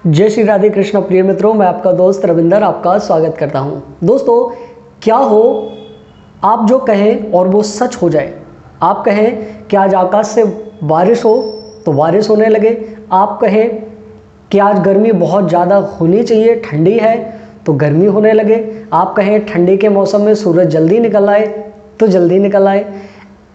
जय श्री राधे कृष्ण प्रिय मित्रों, मैं आपका दोस्त रविंदर आपका स्वागत करता हूं। दोस्तों, क्या हो आप जो कहें और वो सच हो जाए। आप कहें कि आज आकाश से बारिश हो तो बारिश होने लगे। आप कहें कि आज गर्मी बहुत ज़्यादा होनी चाहिए, ठंडी है तो गर्मी होने लगे। आप कहें ठंडी के मौसम में सूरज जल्दी निकल आए तो जल्दी निकल आए।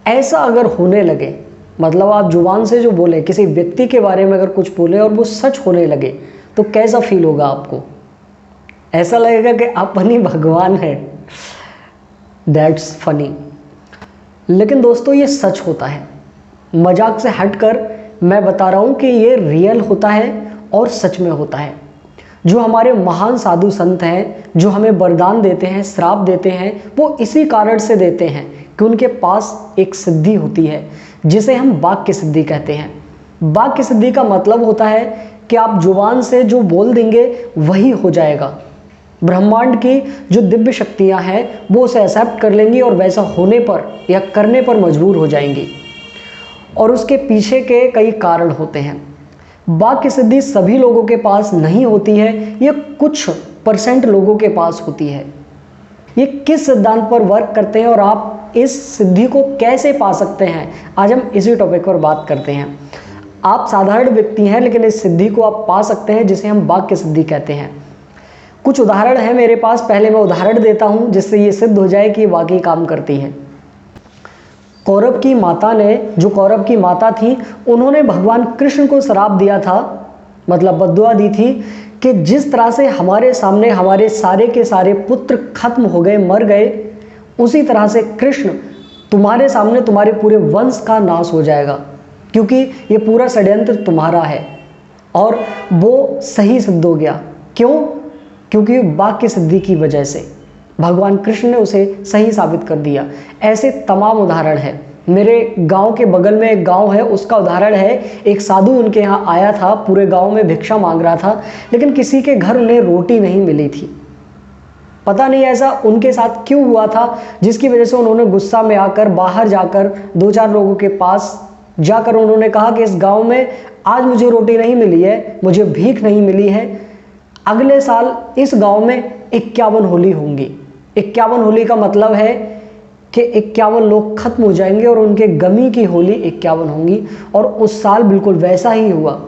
ऐसा अगर होने लगे, मतलब आप जुबान से जो बोले, किसी व्यक्ति के बारे में अगर कुछ बोले और वो सच होने लगे, तो कैसा फील होगा आपको? ऐसा लगेगा कि अपन ही भगवान है। That's funny. लेकिन दोस्तों, ये सच होता है। मजाक से हटकर मैं बता रहा हूँ कि ये रियल होता है और सच में होता है। जो हमारे महान साधु संत हैं, जो हमें वरदान देते हैं, श्राप देते हैं, वो इसी कारण से देते हैं कि उनके पास एक सिद्धि होती है जिसे हम वाक्य सिद्धि कहते हैं। वाक्य सिद्धि का मतलब होता है कि आप जुबान से जो बोल देंगे वही हो जाएगा। ब्रह्मांड की जो दिव्य शक्तियां हैं वो उसे एक्सेप्ट कर लेंगी और वैसा होने पर या करने पर मजबूर हो जाएंगी। और उसके पीछे के कई कारण होते हैं। वाक्य सिद्धि सभी लोगों के पास नहीं होती है, ये कुछ % लोगों के पास होती है। ये किस सिद्धांत पर वर्क करते हैं और आप इस सिद्धि को कैसे पा सकते हैं, आज हम इसी टॉपिक पर बात करते हैं। आप साधारण व्यक्ति हैं, लेकिन इस सिद्धि को आप पा सकते हैं जिसे हम वाक्य सिद्धि कहते हैं। कुछ उदाहरण है मेरे पास, पहले मैं उदाहरण देता हूं जिससे ये सिद्ध हो जाए कि वाकई काम करती है। कौरव की माता ने, जो कौरव की माता थी, उन्होंने भगवान कृष्ण को श्राप दिया था, मतलब बद्दुआ दी थी कि जिस तरह से हमारे सामने हमारे सारे के सारे पुत्र खत्म हो गए, मर गए, उसी तरह से कृष्ण तुम्हारे सामने तुम्हारे पूरे वंश का नाश हो जाएगा, क्योंकि ये पूरा षड्यंत्र तुम्हारा है। और वो सही सिद्ध हो गया। क्यों? क्योंकि वाक्य सिद्धि की वजह से भगवान कृष्ण ने उसे सही साबित कर दिया। ऐसे तमाम उदाहरण है। मेरे गांव के बगल में एक गांव है, उसका उदाहरण है। एक साधु उनके यहाँ आया था, पूरे गांव में भिक्षा मांग रहा था, लेकिन किसी के घर उन्हें रोटी नहीं मिली थी। पता नहीं ऐसा उनके साथ क्यों हुआ था, जिसकी वजह से उन्होंने गुस्सा में आकर बाहर जाकर 2-4 लोगों के पास जाकर उन्होंने कहा कि इस गांव में आज मुझे रोटी नहीं मिली है, मुझे भीख नहीं मिली है, अगले साल इस गांव में 51 होली होंगी। 51 होली का मतलब है कि 51 लोग खत्म हो जाएंगे और उनके गमी की होली 51 होंगी। और उस साल बिल्कुल वैसा ही हुआ।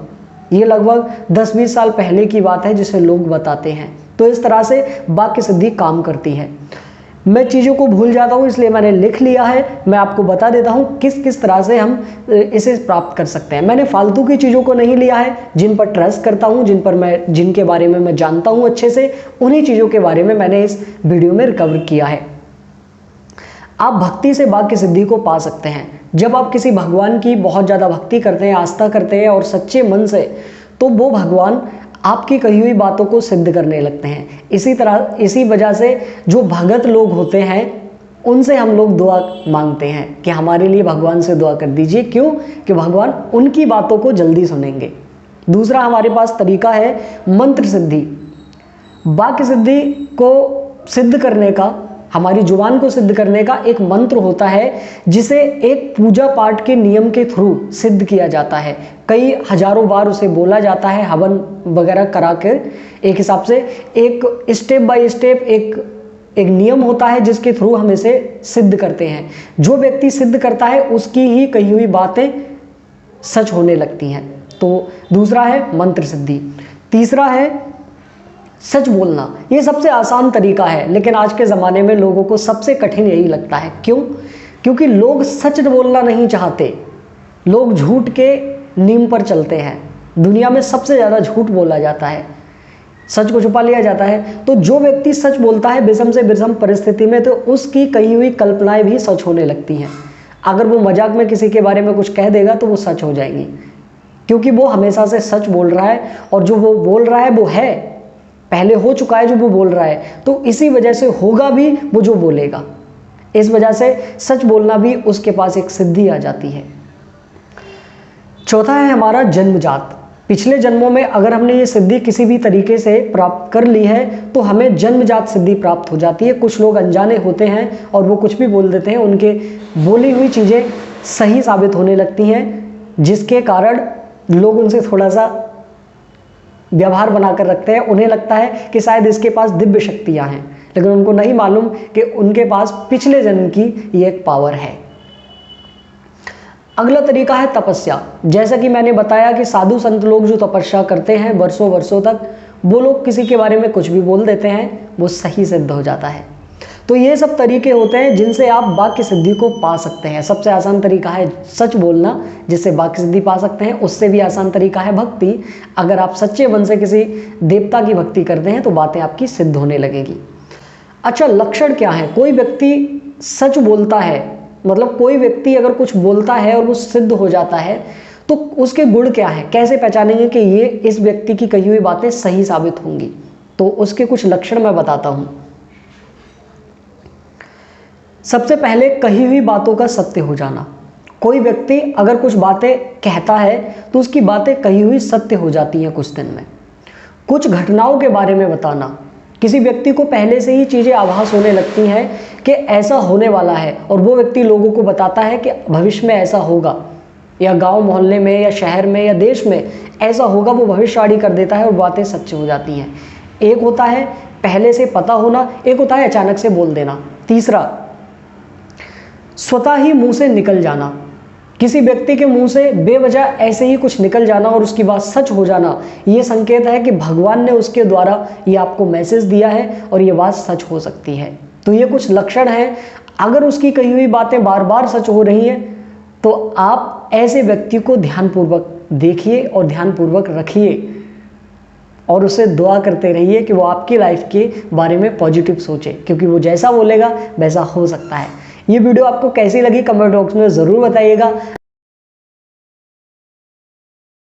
ये लगभग 10-20 साल पहले की बात है जिसे लोग बताते हैं। तो इस तरह से वाक्य सिद्धि काम करती है। मैं चीज़ों को भूल जाता हूँ, इसलिए मैंने लिख लिया है। मैं आपको बता देता हूँ किस किस तरह से हम इसे प्राप्त कर सकते हैं। मैंने फालतू की चीज़ों को नहीं लिया है, जिन पर ट्रस्ट करता हूँ, जिनके बारे में मैं जानता हूँ अच्छे से, उन्हीं चीज़ों के बारे में मैंने इस वीडियो में रिकवर किया है। आप भक्ति से वाक्य सिद्धि को पा सकते हैं। जब आप किसी भगवान की बहुत ज़्यादा भक्ति करते हैं, आस्था करते हैं और सच्चे मन से, तो वो भगवान आपकी कही हुई बातों को सिद्ध करने लगते हैं। इसी वजह से जो भगत लोग होते हैं उनसे हम लोग दुआ मांगते हैं कि हमारे लिए भगवान से दुआ कर दीजिए। क्यों? कि भगवान उनकी बातों को जल्दी सुनेंगे। दूसरा हमारे पास तरीका है मंत्र सिद्धि। वाक्य सिद्धि को सिद्ध करने का, हमारी जुबान को सिद्ध करने का एक मंत्र होता है जिसे एक पूजा पाठ के नियम के थ्रू सिद्ध किया जाता है। कई हजारों बार उसे बोला जाता है, हवन वगैरह करा कर। एक हिसाब से एक स्टेप बाय स्टेप एक नियम होता है जिसके थ्रू हम इसे सिद्ध करते हैं। जो व्यक्ति सिद्ध करता है उसकी ही कही हुई बातें सच होने लगती हैं। तो दूसरा है मंत्र सिद्धि। तीसरा है सच बोलना। ये सबसे आसान तरीका है, लेकिन आज के ज़माने में लोगों को सबसे कठिन यही लगता है। क्यों? क्योंकि लोग सच बोलना नहीं चाहते। लोग झूठ के नीम पर चलते हैं। दुनिया में सबसे ज़्यादा झूठ बोला जाता है, सच को छुपा लिया जाता है। तो जो व्यक्ति सच बोलता है विषम से विषम परिस्थिति में, तो उसकी कही हुई कल्पनाएं भी सच होने लगती हैं। अगर वो मजाक में किसी के बारे में कुछ कह देगा तो वो सच हो जाएंगी, क्योंकि वो हमेशा से सच बोल रहा है। और जो वो बोल रहा है वो है, पहले हो चुका है जो वो बोल रहा है, तो इसी वजह से होगा भी वो जो बोलेगा। इस वजह से सच बोलना भी उसके पास एक सिद्धि आ जाती है। चौथा है हमारा जन्मजात। पिछले जन्मों में अगर हमने ये सिद्धि किसी भी तरीके से प्राप्त कर ली है तो हमें जन्मजात सिद्धि प्राप्त हो जाती है। कुछ लोग अनजाने होते हैं और वो कुछ भी बोल देते हैं, उनके बोली हुई चीज़ें सही साबित होने लगती हैं, जिसके कारण लोग उनसे थोड़ा सा व्यवहार बनाकर रखते हैं। उन्हें लगता है कि शायद इसके पास दिव्य शक्तियां हैं, लेकिन उनको नहीं मालूम कि उनके पास पिछले जन्म की ये एक पावर है। अगला तरीका है तपस्या। जैसा कि मैंने बताया कि साधु संत लोग जो तपस्या करते हैं वर्षों वर्षों तक, वो लोग किसी के बारे में कुछ भी बोल देते हैं, वो सही सिद्ध हो जाता है। तो ये सब तरीके होते हैं जिनसे आप वाक्य सिद्धि को पा सकते हैं। सबसे आसान तरीका है सच बोलना, जिससे वाक्य सिद्धि पा सकते हैं। उससे भी आसान तरीका है भक्ति। अगर आप सच्चे मन से किसी देवता की भक्ति करते हैं तो बातें आपकी सिद्ध होने लगेगी। अच्छा, लक्षण क्या है? कोई व्यक्ति सच बोलता है, मतलब कोई व्यक्ति अगर कुछ बोलता है और वो सिद्ध हो जाता है, तो उसके गुण क्या है? कैसे पहचानेंगे कि ये इस व्यक्ति की कही हुई बातें सही साबित होंगी? तो उसके कुछ लक्षण मैं बताता हूं। सबसे पहले, कही हुई बातों का सत्य हो जाना। कोई व्यक्ति अगर कुछ बातें कहता है तो उसकी बातें कही हुई सत्य हो जाती हैं कुछ दिन में। कुछ घटनाओं के बारे में बताना। किसी व्यक्ति को पहले से ही चीज़ें आभास होने लगती हैं कि ऐसा होने वाला है, और वो व्यक्ति लोगों को बताता है कि भविष्य में ऐसा होगा, या गांव मोहल्ले में या शहर में या देश में ऐसा होगा, वो भविष्यवाणी कर देता है और बातें सच हो जाती हैं। एक होता है पहले से पता होना, एक होता है अचानक से बोल देना। तीसरा, स्वतः ही मुंह से निकल जाना। किसी व्यक्ति के मुंह से बेवजह ऐसे ही कुछ निकल जाना और उसकी बात सच हो जाना, ये संकेत है कि भगवान ने उसके द्वारा ये आपको मैसेज दिया है और ये बात सच हो सकती है। तो ये कुछ लक्षण हैं। अगर उसकी कही हुई बातें बार बार सच हो रही हैं तो आप ऐसे व्यक्ति को ध्यानपूर्वक देखिए और ध्यानपूर्वक रखिए, और उसे दुआ करते रहिए कि वो आपकी लाइफ के बारे में पॉजिटिव सोचे, क्योंकि वो जैसा बोलेगा वैसा हो सकता है। ये वीडियो आपको कैसी लगी कमेंट बॉक्स में ज़रूर बताइएगा।